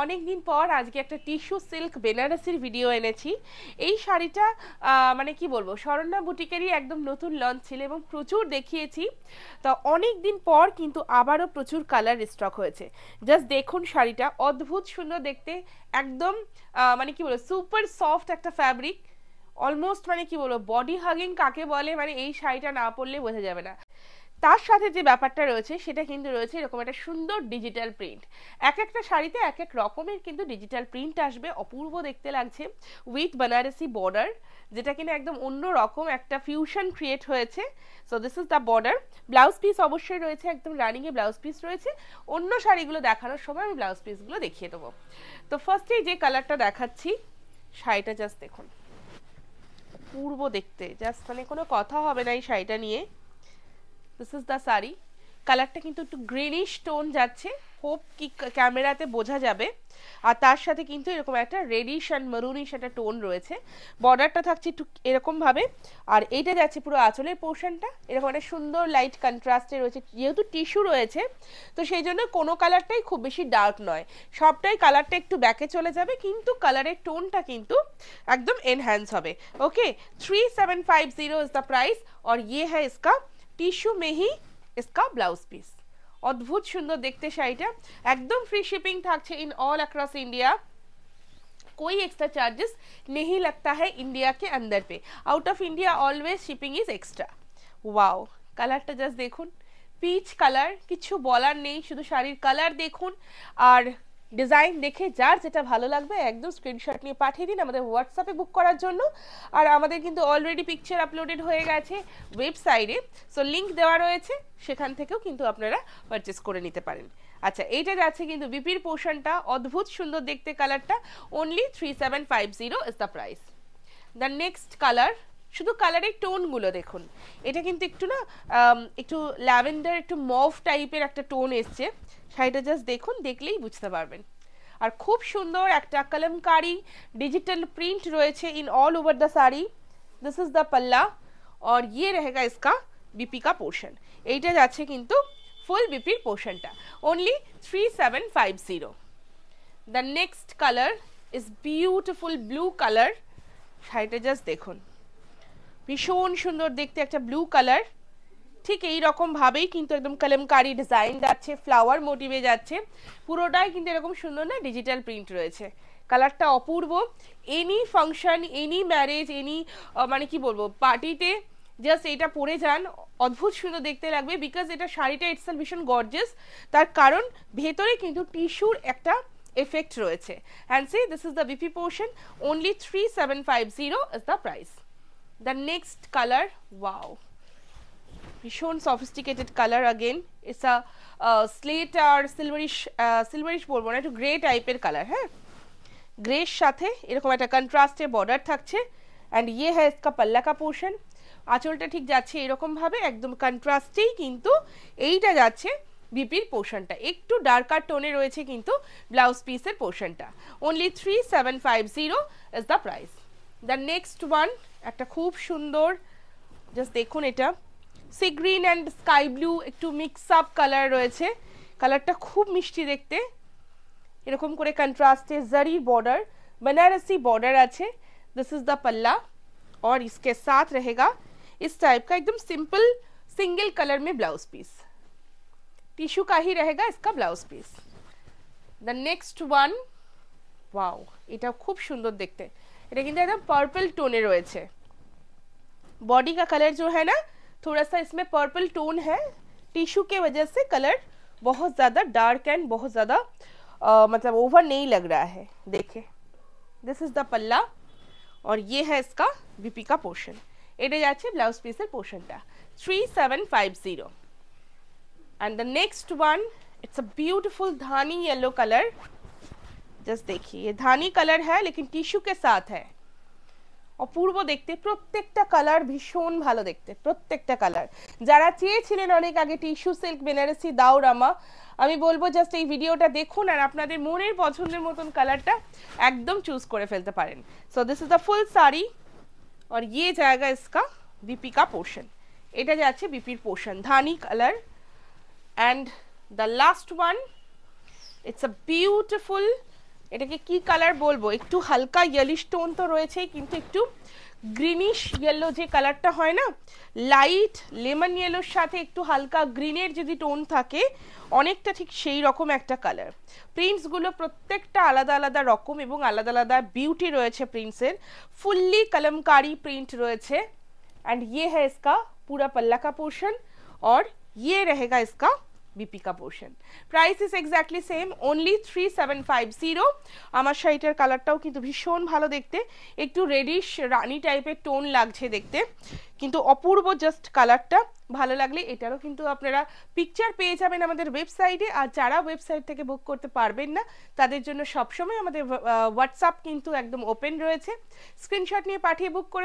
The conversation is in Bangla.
অনেক দিন পর আজকে একটা টিস্যু সিল্ক বেনারসির ভিডিও এনেছি। এই শাড়িটা মানে কি বলবো, শরণ্যা বুটিকেরই একদম নতুন লঞ্চ ছিল এবং প্রচুর দেখিয়েছি। তো অনেক দিন পর কিন্তু আবারও প্রচুর কালার স্টক হয়েছে। জাস্ট দেখুন শাড়িটা অদ্ভুত সুন্দর দেখতে, একদম মানে কি বলবো, সুপার সফট একটা ফ্যাব্রিক। অলমোস্ট মানে কি বলবো, বডি হাগিং কাকে বলে, মানে এই শাড়িটা না পরলে বোঝা যাবে না। তার সাথে যে ব্যাপারটা রয়েছে সেটা কিন্তু রয়েছে এরকম একটা সুন্দর ডিজিটাল প্রিন্ট। এক একটা শাড়িতে এক এক রকমের কিন্তু ডিজিটাল প্রিন্ট আসবে, অপূর্ব দেখতে লাগছে। উইথ বানারসি বর্ডার, যেটা কিনা একদম অন্য রকম একটা ফিউশন ক্রিয়েট হয়েছে। So this is the border. Blouse piece অবশ্যই রয়েছে, একদম রানিং এ ব্লাউজ পিস রয়েছে। অন্য শাড়িগুলো দেখানোর সময় আমি ব্লাউজ পিসগুলো দেখিয়ে দেবো। তো ফার্স্টেই যে কালারটা দেখাচ্ছি, শাড়িটা জাস্ট দেখুন, পূর্ব দেখতে জাস্ট মানে কোনো কথা হবে না এই শাড়িটা নিয়ে। This is the sari. কালারটা কিন্তু একটু গ্রিনিশ টোন যাচ্ছে, হোপ কি ক্যামেরাতে বোঝা যাবে। আর তার সাথে কিন্তু এরকম একটা রেডিশ অ্যান্ড মারুনিশ একটা টোন রয়েছে। বর্ডারটা থাকছে একটু এরকম ভাবে, আর এইটা যাচ্ছে পুরো আঁচলের পোর্শনটা এরকম একটা সুন্দর লাইট কন্ট্রাস্টে রয়েছে। যেহেতু টিস্যু রয়েছে তো সেই জন্য কোনো কালারটাই খুব বেশি ডার্ক নয়, সবটাই কালারটা একটু ব্যাকে চলে যাবে, কিন্তু কালারের টোনটা কিন্তু একদম এনহ্যান্স হবে। ওকে, 3750 इज द प्राइस और ये है इसका টিস্যু में ही इसका ब्लाउज पीस। অদ্ভুত সুন্দর দেখতে শাড়িটা, একদম ফ্রি শিপিং থাকছে ইন অল अक्रॉस इंडिया। कोई एक्स्ट्रा चार्जेस नहीं लगता है इंडिया के अंदर पे। Out of India always shipping is extra. Wow, কালারটা জাস্ট দেখুন, পিচ কালার, কিছু বলার নেই, শুধু শাড়ির কালার দেখুন আর ডিজাইন দেখে যার যেটা ভালো লাগবে একদম স্ক্রিনশট নিয়ে পাঠিয়ে দিন আমাদের হোয়াটসঅ্যাপে বুক করার জন্য। আর আমাদের কিন্তু অলরেডি পিকচার আপলোডেড হয়ে গেছে ওয়েবসাইটে, সো লিংক দেওয়া রয়েছে, সেখান থেকেও কিন্তু আপনারা পারচেস করে নিতে পারেন। আচ্ছা, এইটা যাচ্ছে কিন্তু বিপির পোর্শনটা, অদ্ভুত সুন্দর দেখতে কালারটা। Only 3750 is the price. The next colour, শুধু কালারের টোনগুলো দেখুন, এটা কিন্তু একটু না একটু ল্যাভেন্ডার, একটু মভ টাইপের একটা টোন এসছে। শাড়িটা জাস্ট দেখুন, দেখলেই বুঝতে পারবেন। আর খুব সুন্দর একটা কলমকারি ডিজিটাল প্রিন্ট রয়েছে in all over the sari. This is the पल्ला और ये रहेगा इसका बीपी का पोर्शन। এইটা যাচ্ছে কিন্তু ফুল বিপির পোর্শনটা। Only 3750। The next colour is beautiful blue colour. শাড়িটা জাস্ট দেখুন, ভীষণ সুন্দর দেখতে একটা ব্লু কালার। ঠিক এই রকম ভাবেই কিন্তু একদম কলমকারি ডিজাইন যাচ্ছে, ফ্লাওয়ার মোটিভে যাচ্ছে, পুরোটাই কিন্তু এরকম সুন্দর না ডিজিটাল প্রিন্ট রয়েছে। কালারটা অপূর্ব। Any function, any marriage, any মানে কি বলবো, পার্টিতে জাস্ট এটা পরে যান, অদ্ভুত সুন্দর দেখতে লাগবে। বিকজ এটা শাড়িটা ইটসেলফ ভীষণ গর্জিয়াস, তার কারণ ভেতরে কিন্তু টিস্যুর একটা এফেক্ট রয়েছে। And see this is the BP portion. Only 3750 is the price. The next colour, wow, ভীষণ sophisticated colour. Again it's a slate আর সিলভারিশ, সিলভারিশ বলবো না, একটু গ্রে টাইপের কালার। হ্যাঁ, গ্রের সাথে এরকম একটা কন্ট্রাস্টে বর্ডার থাকছে। অ্যান্ড ইয়ে হ্যাঁ ইসকা পাল্লা কা পোর্শন। আঁচলটা ঠিক যাচ্ছে এরকম ভাবে, একদম কন্ট্রাস্টেই কিন্তু এইটা যাচ্ছে বিপির পোর্শনটা, একটু ডার্কার টোনে রয়েছে কিন্তু ব্লাউজ পিসের পোর্শনটা। Only 3750 is the price. The next one, একটা খুব সুন্দর, জাস্ট দেখুন, এটা sea green and sky blue একটু মিক্স আপ কালার রয়েছে। কালারটা খুব মিষ্টি দেখতে, এরকম করে কন্ট্রাস্টে জারি बॉर्डर, बनारसी बॉर्डर আছে। दिस इज द पल्ला और इसके साथ रहेगा इस टाइप का एकदम सिंपल सिंगल कलर में ब्लाउज पीस। टिश्यू का ही रहेगा इसका blouse piece. The next one, wow, এটা খুব সুন্দর দেখতে। এটা কিন্তু একদম পার্পল টোনে রয়েছে। बॉडी का कलर जो है ना, थोड़ा सा इसमें पर्पल टोन है, टिश्यू के वजह से कलर बहुत ज़्यादा डार्क एंड बहुत ज़्यादा मतलब ओवर नहीं लग रहा है। देखिए, दिस इज द पल्ला और ये है इसका बीपी का पोर्शन। এটা যাচ্ছে ব্লাউজ পিসের পোর্শনটা। 3750। And the next one, it's a beautiful Dhani yellow colour. Just देखिए, ये धानी कलर है लेकिन टिश्यू के साथ है। অপূর্ব দেখতে, প্রত্যেকটা কালার ভীষণ ভালো দেখতে, প্রত্যেকটা কালার। যারা চেয়েছিলেন অনেক আগে টিস্যু সিল্ক বেনারসি দাও রামা, আমি বলবো জাস্ট এই ভিডিওটা দেখুন আর আপনাদের মনের পছন্দের মতন কালারটা একদম চুজ করে ফেলতে পারেন। সো দিস ইজ দ্য ফুল শাড়ি और ये जाएगा इसका बीपी का पोर्शन। এটা যাচ্ছে বিপির portion, Dhani colour. And the last one, it's a beautiful এটাকে কি কালার বলবো, একটু হালকা ইয়েলিশ টোন তো রয়েছেই, কিন্তু একটু গ্রিনিশ ইয়েলো যে কালারটা হয় না, লাইট লেমন ইয়েলোর সাথে একটু হালকা গ্রিনের যদি টোন থাকে, অনেকটা ঠিক সেই রকম একটা কালার। প্রিন্টসগুলো প্রত্যেকটা আলাদা আলাদা রকম এবং আলাদা আলাদা বিউটি রয়েছে প্রিন্টসের। ফুললি कलमकारी प्रिंट রয়েছে। एंड ये है इसका पूरा पल्ला का पोर्शन और ये रहेगा इसका बीपी का portion. Price is exactly same, only 3750। আমার শাড়িটার কালারটাও কিন্তু ভীষণ ভালো দেখতে, একটু রেডিশ রানী টাইপের টোন লাগছে দেখতে, কিন্তু অপূর্ব জাস্ট কালারটা। ভালো লাগলে এটারও কিন্তু আপনারা পিকচার পেয়ে যাবেন আমাদের ওয়েবসাইটে। আর যারা ওয়েবসাইট থেকে বুক করতে পারবেন না তাদের জন্য সবসময় আমাদের হোয়াটসঅ্যাপ কিন্তু একদম ওপেন রয়েছে, স্ক্রিনশট নিয়ে পাঠিয়ে বুক করে